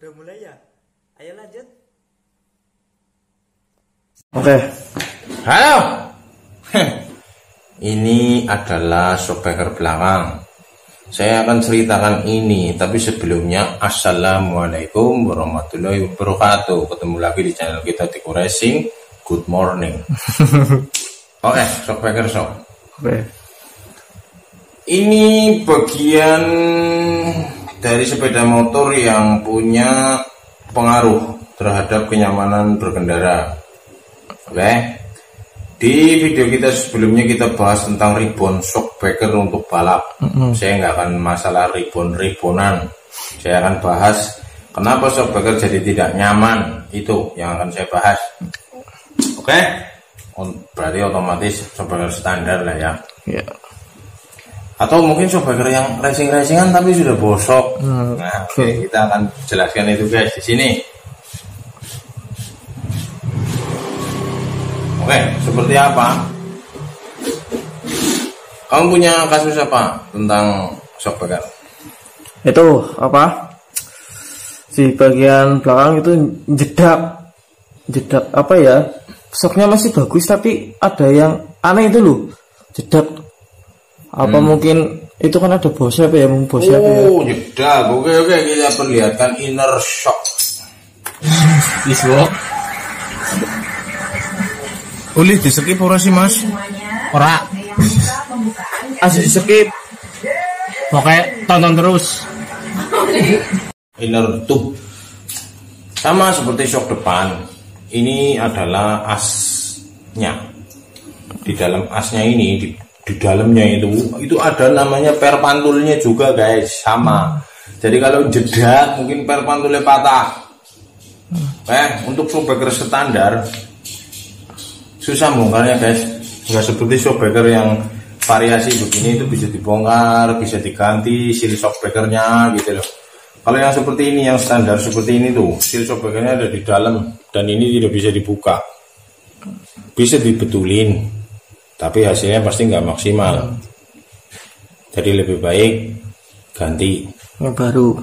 Udah mulai ya? Ayo lanjut. Oke. Halo. Ini adalah shockbreaker belakang. Saya akan ceritakan ini, tapi sebelumnya assalamualaikum warahmatullahi wabarakatuh. Ketemu lagi di channel kita Tiko Racing. Good morning. Oke, shockbreaker shock. Oke. Ini bagian dari sepeda motor yang punya pengaruh terhadap kenyamanan berkendara. Oke. Di video kita sebelumnya kita bahas tentang ribbon shockbreaker untuk balap. Saya nggak akan masalah ribbon-ribbonan. Saya akan bahas kenapa shockbreaker jadi tidak nyaman. Itu yang akan saya bahas. Oke. Berarti otomatis shockbreaker standar lah ya. Ya. Atau mungkin shockbreaker yang racing-racingan tapi sudah bosok. Nah, Oke. kita akan jelaskan itu guys di sini. Oke, seperti apa? Kamu punya kasus apa tentang shockbreaker? Itu apa? Di bagian belakang itu jedak apa ya? Shocknya masih bagus tapi ada yang aneh itu loh. Jedak. Apa mungkin itu kan ada bosnya apa ya? Bosnya apa ya? Oh, jedak. Oke, kita perlihatkan inner shock. Biswok. Boleh di skip ora sih Mas? Ora. Asli di skip. Pokoknya tonton terus. Inner tube. Sama seperti shock depan. Ini adalah asnya. Di dalam asnya ini di dalamnya itu ada namanya per pantulnya juga guys, sama. Jadi kalau jedak mungkin per pantulnya patah. Untuk shockbreaker standar susah bongkarnya guys, nggak seperti shockbreaker yang variasi begini itu bisa dibongkar, bisa diganti seal shockbreakernya gitu loh. Kalau yang seperti ini, yang standar seperti ini tuh seal shockbreakernya ada di dalam dan ini tidak bisa dibuka. Bisa dibetulin, tapi hasilnya pasti nggak maksimal. Jadi lebih baik ganti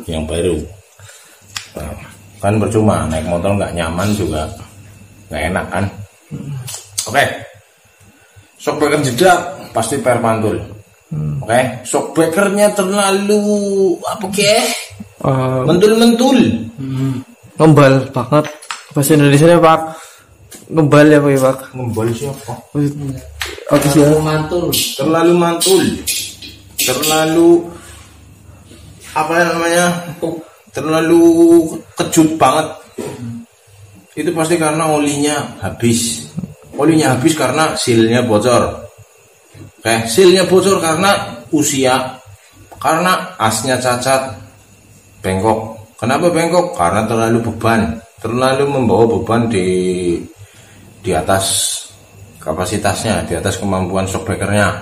yang baru. Nah, kan percuma naik motor nggak nyaman juga nggak enak kan. Oke. Shockbreaker jedak pasti per pantul. Oke. Shockbreakernya terlalu apa mentul-mentul. Ngembal banget. Bahasa Indonesia Pak. Ngembal ya Pak ya Pak. Ngembal siapa? Oke sih. Terlalu mantul. Terlalu apa namanya? Terlalu kejut banget. Itu pasti karena olinya habis. Olinya habis karena sealnya bocor. Oke, sealnya bocor karena usia, karena asnya cacat, bengkok. Kenapa bengkok? Karena terlalu membawa beban di atas kapasitasnya, di atas kemampuan shockbreakernya.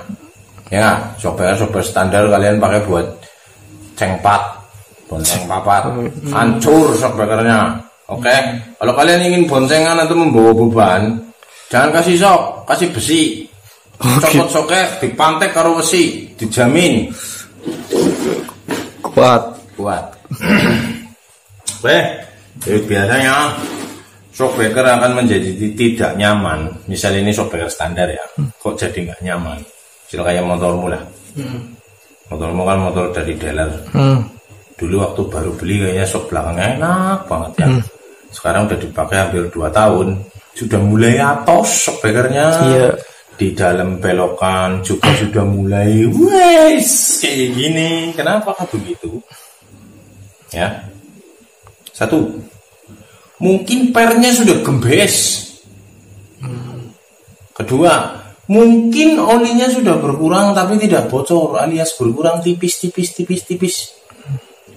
Ya, shockbreaker standar kalian pakai buat cengpat, bonceng papat, hancur shockbreakernya. Oke, kalau kalian ingin boncengan atau membawa beban, jangan kasih shock, kasih besi. Copot soknya dipantek karo besi, dijamin Kuat. Jadi biasanya shockbreaker akan menjadi tidak nyaman. Misal ini shockbreaker standar ya, kok jadi nggak nyaman? Misal kayak motormu lah. Motormu kan motor dari dealer. Dulu waktu baru beli kayaknya shock belakangnya enak banget ya. Sekarang udah dipakai hampir 2 tahun, sudah mulai atos shockbreakernya. Iya. Di dalam belokan juga sudah mulai kayak gini. Kenapa begitu? Ya. 1, mungkin pernya sudah gembes. 2, mungkin olinya sudah berkurang tapi tidak bocor, alias berkurang tipis.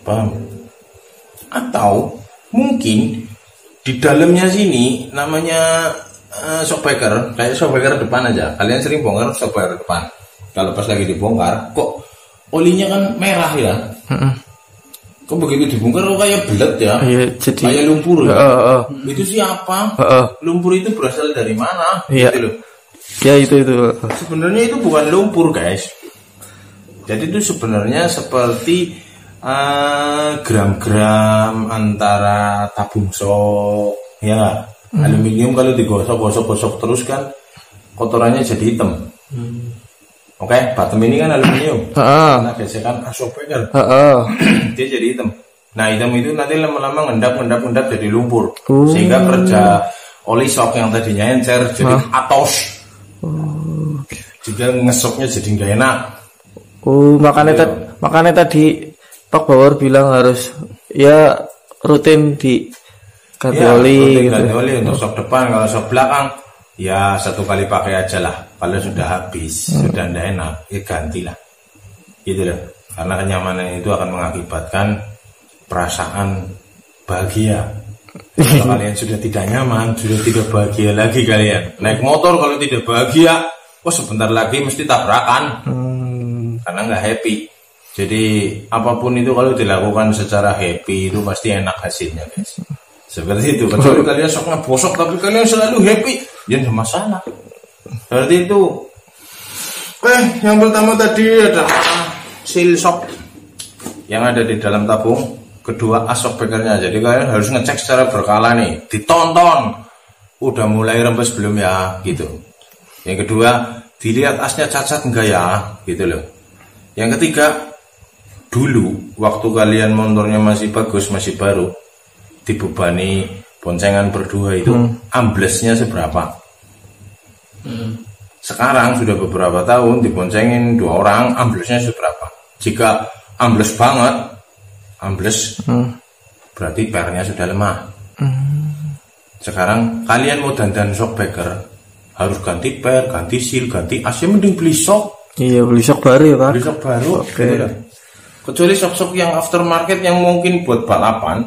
Paham? Atau mungkin di dalamnya sini namanya shockbreaker, kayak shockbreaker depan aja. Kalian sering bongkar shockbreaker depan. Kalau pas lagi dibongkar, kok olinya kan merah ya? Kok begitu dibongkar kok kayak belet ya? Iya, jadi kayak lumpur ya? Itu siapa? Lumpur itu berasal dari mana? Iya. Gitu loh. Ya itu. Sebenarnya itu bukan lumpur guys. Jadi itu sebenarnya seperti gram-gram antara tabung sok ya. Aluminium kalau digosok-gosok terus kan kotorannya jadi hitam. Oke, bottom ini kan aluminium. Nah, biasanya kan ashopeker. Dia jadi hitam. Nah, hitam itu nanti lama-lama ngendap jadi lumpur. Sehingga kerja oli sok yang tadinya encer jadi atos. Juga ngesoknya jadi nggak enak. Makanya tadi Pak Bawor bilang harus ya rutin di ganti oli. Rutin ganti oli untuk sok depan. Kalau sok belakang ya 1 kali pakai aja lah. Kalau sudah habis, sudah tidak enak, ya gantilah. Gitu loh. Karena kenyamanan itu akan mengakibatkan perasaan bahagia. Kalau kalian sudah tidak nyaman, sudah tidak bahagia lagi kalian. Naik motor kalau tidak bahagia, sebentar lagi mesti tabrakan. Karena nggak happy. Jadi apapun itu kalau dilakukan secara happy itu pasti enak hasilnya guys. Seperti itu. Kecuali kalian sok ngebosok tapi kalian selalu happy, ya nggak masalah. Berarti itu. Yang pertama tadi adalah seal shock yang ada di dalam tabung. Kedua as shockbreakernya. Jadi kalian harus ngecek secara berkala nih, ditonton udah mulai rembes belum ya gitu. Yang kedua dilihat asnya cacat enggak ya gitu loh. Yang ketiga, dulu waktu kalian motornya masih bagus, masih baru, dibebani boncengan berdua itu amblesnya seberapa? Sekarang sudah beberapa tahun diboncengin 2 orang, amblesnya seberapa? Jika ambles banget, berarti pernya sudah lemah. Sekarang kalian mau dandan shockbreaker, harus ganti per, ganti seal, ganti as, mending beli shock. Iya, beli shock baru ya Pak. Beli shock baru. Oke. Gitu. Kecuali shock-shock yang aftermarket yang mungkin buat balapan,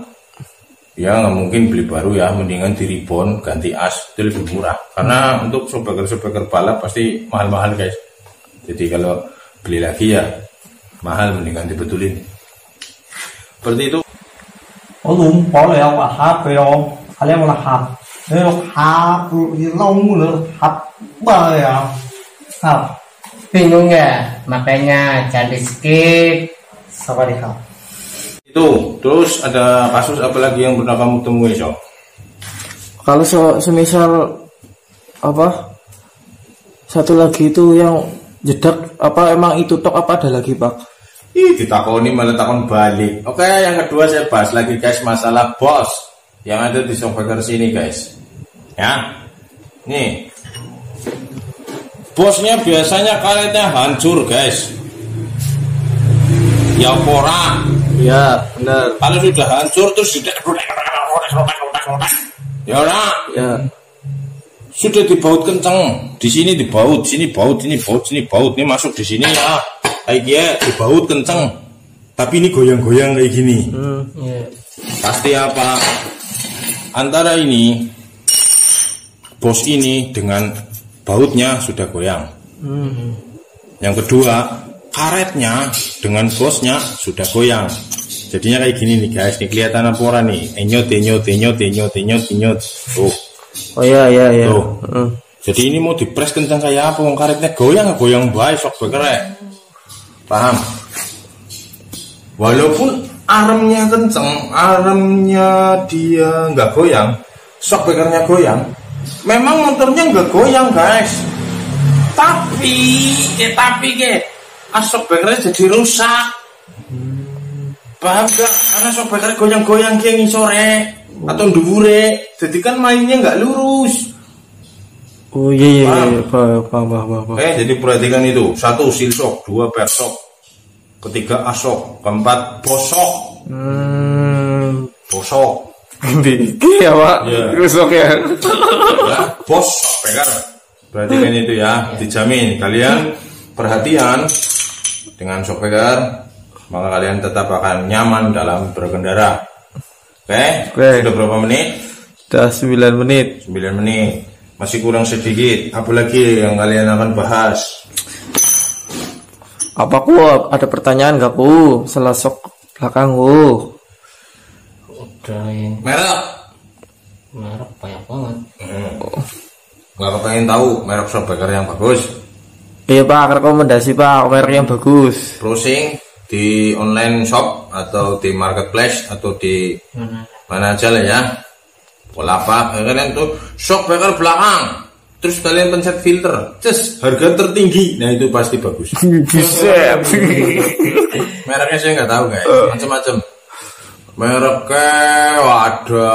ya nggak mungkin beli baru ya, mendingan di ribon, ganti as, itu lebih murah. Karena untuk shockbreaker balap pasti mahal-mahal guys. Jadi kalau beli lagi ya mahal, mendingan dibetulin. Seperti itu. Luôn bỏ lại ông hạt về ông kalian mau hạt nếu hạt thì lông nữa hạt bơi à bingung ya, makanya jangan di skip. Sawadee. Itu terus ada kasus apa lagi yang pernah kamu temui so? Kalau semisal apa? Satu lagi itu yang jedak apa emang itu tok apa ada lagi Pak? Ditakoni malah takon balik. Oke, yang kedua saya bahas lagi guys masalah bos yang ada di shockbreaker sini guys. Ya, nih bosnya biasanya karetnya hancur guys. Ya pora. Ya benar. Kalau sudah hancur terus sudah ya ora. Ya. Sudah dibaut kenceng. Di sini dibaut, sini baut, sini baut, sini baut. Ini masuk di sini ya. Kayak gini dibaut kenceng. Tapi ini goyang-goyang kayak gini. Pasti apa? Antara ini bos ini dengan bautnya sudah goyang. Yang kedua, karetnya dengan bosnya sudah goyang. Jadinya kayak gini nih guys. Nih kelihatan apa nih? Enyot. Tuh. Oh iya. Tuh. Jadi ini mau dipres kencang kayak apa? Karetnya goyang baik shockbreaker. Paham? Walaupun aremnya kenceng, aremnya dia nggak goyang, shockbreakernya goyang. Memang motornya nggak goyang guys. Tapi shockbreakernya jadi rusak. Paham gak? Karena shockbreaker goyang-goyang kayak ngisore atau dhuwure, jadi kan mainnya nggak lurus. Oh iya. Paham. Oke, jadi perhatikan itu. 1 seal shock, 2 per shock, 3 asok, 4 bosok. Bosok. Iya Pak. Rusok ya. Bos shockbreaker. Perhatikan itu ya, dijamin kalian perhatian dengan shockbreaker, maka kalian tetap akan nyaman dalam berkendara. Oke. Sudah berapa menit? Sudah 9 menit. 9 menit. Masih kurang sedikit. Apalagi yang kalian akan bahas? Apa ku ada pertanyaan gak ku? Selasok belakang ku. Udah ini Merek banyak banget. Nggak kepengen tahu merek shockbreaker yang bagus. Iya Pak, rekomendasi Pak, merek yang bagus. Browsing di online shop atau di marketplace atau di mana aja lah ya. Bukalapak, kalian tuh shockbreaker belakang, terus kalian pencet filter, harga tertinggi, nah itu pasti bagus. Bisa. Mereknya saya nggak tahu guys, macam-macam. Mereknya ada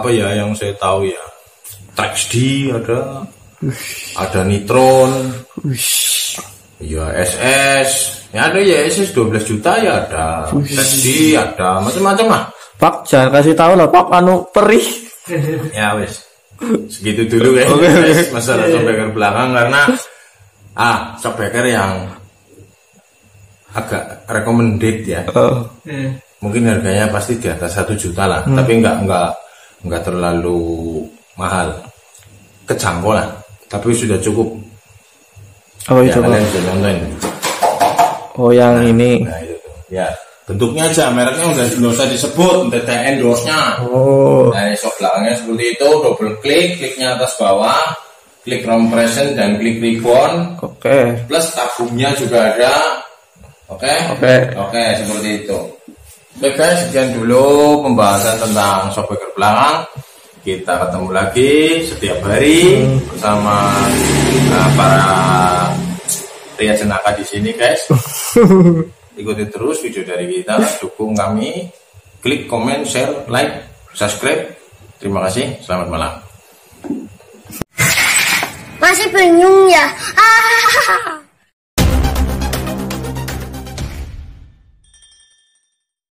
apa ya yang saya tahu ya, Trax D ada Nitron, ya SS, ya ada ya SS 12 juta ya ada, Trax D ada macam-macam lah. Pak, jangan kasih tahu lah Pak, perih. Ya wes, segitu dulu guys, masalah shockbreaker belakang karena shockbreaker yang agak recommended ya. Mungkin harganya pasti di atas 1 juta lah, tapi nggak terlalu mahal, kejangkau lah, tapi sudah cukup. Oh ya, itu kalian bisa nonton. Oh yang ini. Nah itu tuh. Ya bentuknya aja, mereknya udah nggak usah disebut, udah ada endorse-nya. Oh. Nah shock belakangnya seperti itu, double kliknya atas bawah, klik compression dan klik ribbon. Oke. Plus tabungnya juga ada. Oke, seperti itu. Oke guys, sekian dulu pembahasan tentang shockbreaker belakang. Kita ketemu lagi setiap hari bersama para pria jenaka di sini guys. Ikuti terus video dari kita, dukung kami, klik komen, share, like, subscribe. Terima kasih, selamat malam. Masih bingung ya?